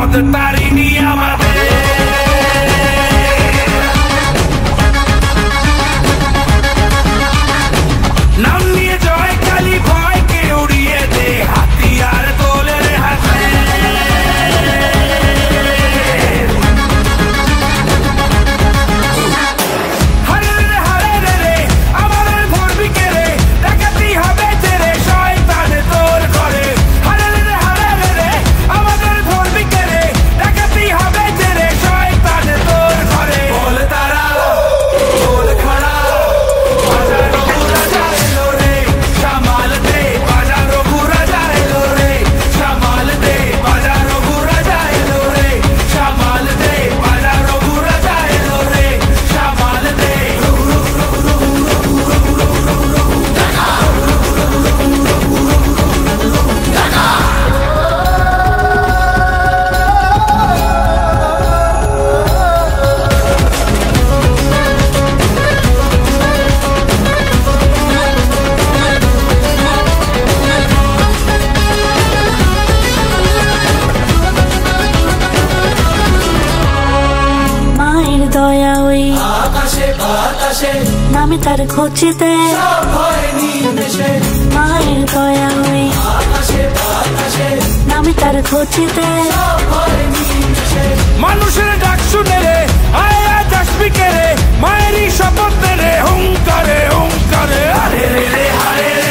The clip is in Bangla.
পদ তারিণী আমাদের। নাম নিয়ে জয় কালী ভয়কে উড়িয়ে দে, হাতিয়ার তোলে রে হাতে। হারে রে হারে রে রে আমাদের ধরবি কে রে, ডাকাতি হবে তেরে শয়তান তোর ঘরে। হারে রে হারে রে রে আমাদের ধরবি কে রে, ডাকাতি হবে তেরে শয়তান তোর ঘরে। বল তারা বল খড়া বাজারো রাজা এলো রে, সামাল দে বাজারো রাজা এলো রে, সামাল দে বাজারো রাজা এলো রে, সামাল দে বাজারো রাজা এলো রে, সামাল দে। মায়ের দয়া ওই আকাশে বাতাসে নামে তার খোঁজেতে, সব হয় নিমেষে। মায়ের দয়া ওই আকাশে বাতাসে নামে তার খোঁজেতে। সব হয় নিমেষে। মানুষের ডাক শুনে রে আয় আজ আসবি কে রে, মায়েরই শপথ রে হুঙ্কারে হুঙ্কারে। হারে রে রে হারে রে